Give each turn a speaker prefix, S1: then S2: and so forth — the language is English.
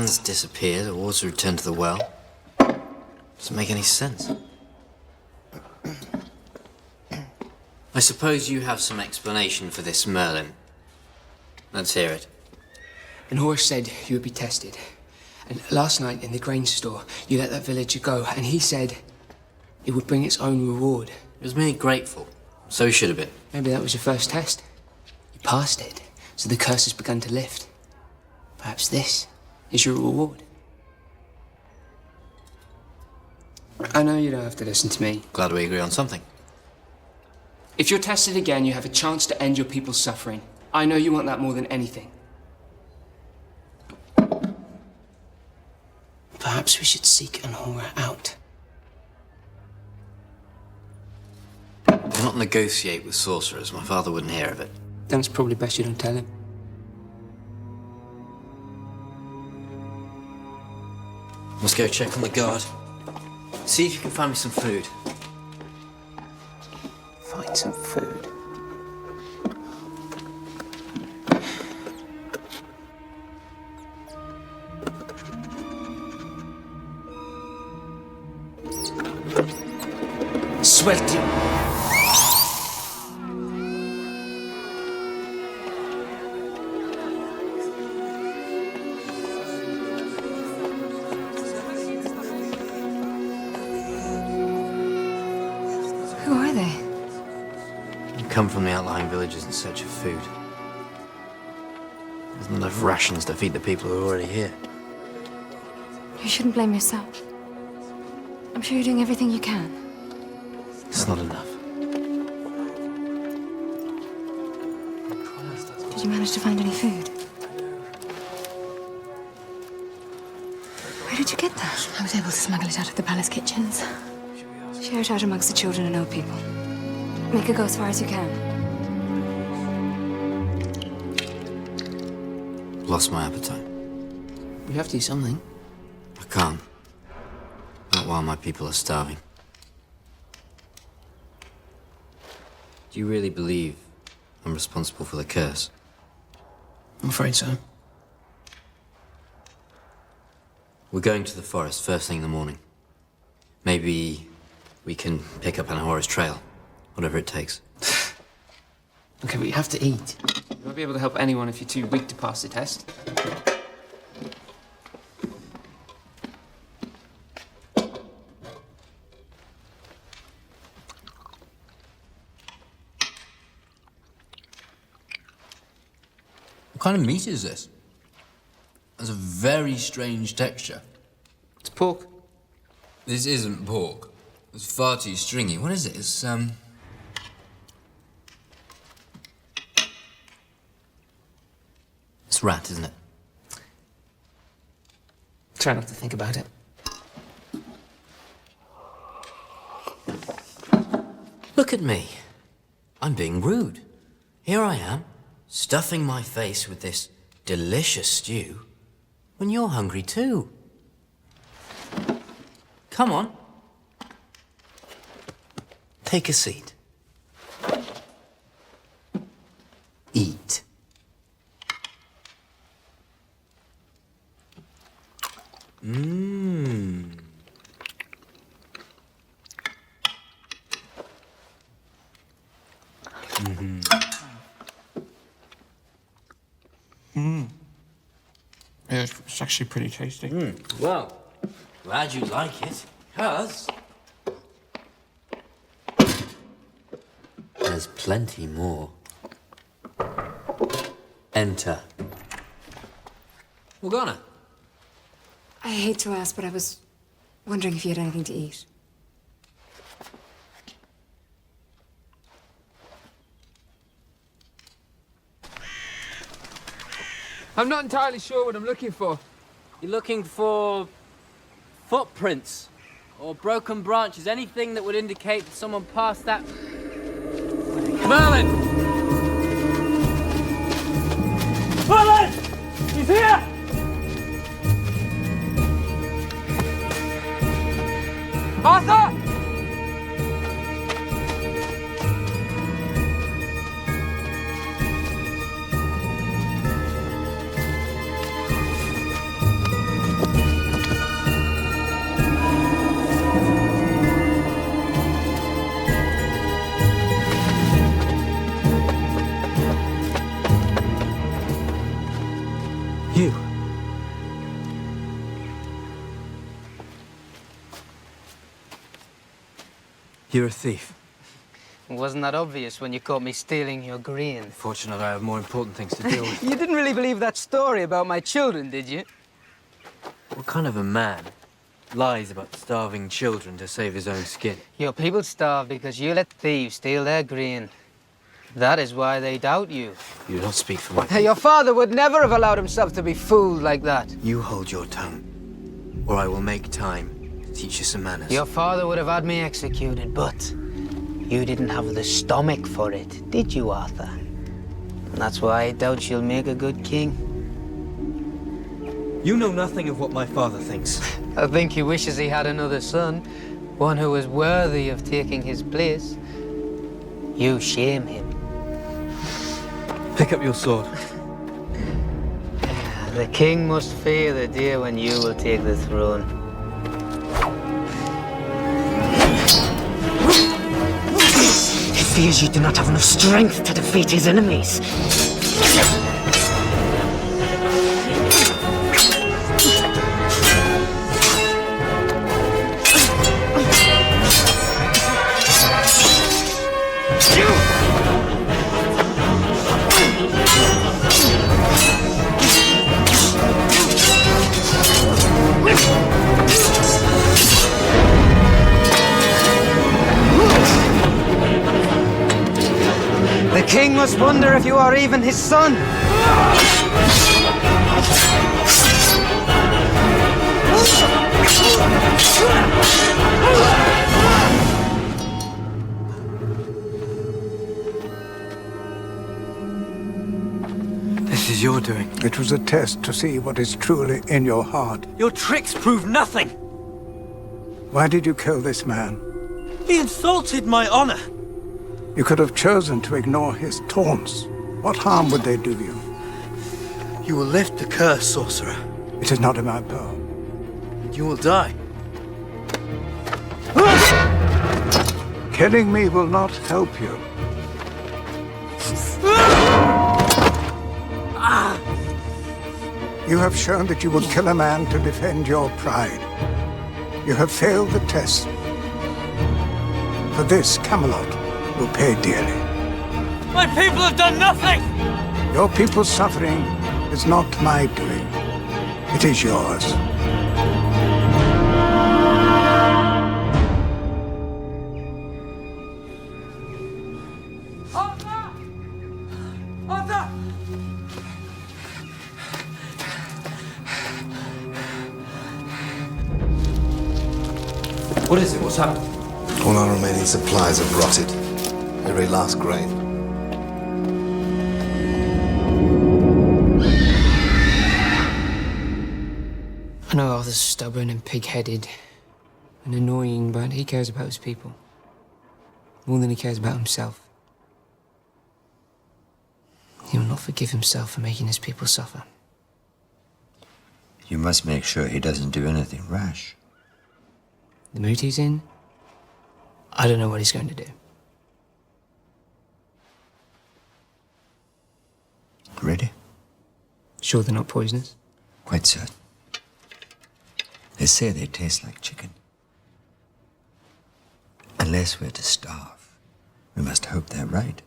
S1: lands disappear, the water returned to the well. Doesn't make any sense. I suppose you have some explanation for this, Merlin. Let's hear it.
S2: An horse said you would be tested. And last night in the grain store, you let that villager go, and he said it would bring its own reward.
S1: It was merely grateful. So he should have been.
S2: Maybe that was your first test. You passed it, so the curse has begun to lift. Perhaps this is your reward. I know you don't have to listen to me.
S1: Glad we agree on something.
S2: If you're tested again, you have a chance to end your people's suffering. I know you want that more than anything. Perhaps we should seek an horror out.
S1: Do not negotiate with sorcerers. My father wouldn't hear of it.
S2: Then it's probably best you don't tell him.
S1: Must go check on the guard. See if you can find me some food.
S2: Find some food. Suerte.
S3: Who are they?
S1: You come from the outlying villages in search of food. There's not enough rations to feed the people who are already here.
S3: You shouldn't blame yourself. I'm sure you're doing everything you can.
S1: It's not enough.
S3: Did you manage to find any food? Where did you get that?
S4: I was able to smuggle it out of the palace kitchens.
S3: Share it out amongst the children and old people. Make it go as far as you can.
S1: Lost my appetite.
S2: We have to do something.
S1: I can't. Not while my people are starving. Do you really believe I'm responsible for the curse?
S2: I'm afraid so.
S1: We're going to the forest first thing in the morning. Maybe we can pick up Anahora's trail. Whatever it takes.
S2: Okay, but you have to eat. You won't be able to help anyone if you're too weak to pass the test.
S5: What kind of meat is this? It's a very strange texture.
S2: It's pork.
S5: This isn't pork. It's far too stringy. What is it?
S1: It's rat, isn't it?
S2: Try not to think about it.
S1: Look at me. I'm being rude. Here I am, stuffing my face with this delicious stew, when you're hungry too. Come on. Take a seat. Eat. Mmm. Mm-hmm.
S2: Yeah, it's actually pretty tasty.
S1: Well, glad you like it, 'cause there's plenty more. Enter. Morgana.
S3: I hate to ask, but I was wondering if you had anything to eat.
S2: I'm not entirely sure what I'm looking for.
S6: You're looking for footprints or broken branches, anything that would indicate that someone passed that... Merlin! Merlin! He's here! Arthur! You're a thief.
S2: Wasn't that obvious when you caught me stealing your grain?
S6: Fortunately, I have more important things to deal with.
S2: You didn't really believe that story about my children, did you?
S6: What kind of a man lies about starving children to save his own skin?
S2: Your people starve because you let thieves steal their grain. That is why they doubt you.
S6: You don't speak for my people.
S2: Your father would never have allowed himself to be fooled like that.
S6: You hold your tongue, or I will make time to teach you some manners.
S2: Your father would have had me executed, but you didn't have the stomach for it, did you, Arthur? And that's why I doubt you'll make a good king.
S6: You know nothing of what my father thinks.
S2: I think he wishes he had another son, one who was worthy of taking his place. You shame him.
S6: Pick up your sword.
S2: The king must fear the day when you will take the throne. He fears you do not have enough strength to defeat his enemies. The king must wonder if you are even his son.
S6: This is your doing.
S7: It was a test to see what is truly in your heart.
S6: Your tricks prove nothing.
S7: Why did you kill this man?
S6: He insulted my honor.
S7: You could have chosen to ignore his taunts. What harm would they do you?
S6: You will lift the curse, sorcerer.
S7: It is not in my power.
S6: You will die.
S7: Killing me will not help you. You have shown that you will kill a man to defend your pride. You have failed the test. For this, Camelot will pay dearly.
S6: My people have done nothing!
S7: Your people's suffering is not my doing. It is yours.
S6: Arthur! Arthur! What is it? What's happened?
S8: All our remaining supplies have rotted. Every last grain.
S2: I know Arthur's stubborn and pig-headed and annoying, but he cares about his people more than he cares about himself. He will not forgive himself for making his people suffer.
S9: You must make sure he doesn't do anything rash.
S2: The mood he's in, I don't know what he's going to do.
S9: Ready?
S2: Sure they're not poisonous?
S9: Quite certain. They say they taste like chicken. Unless we're to starve, we must hope they're right.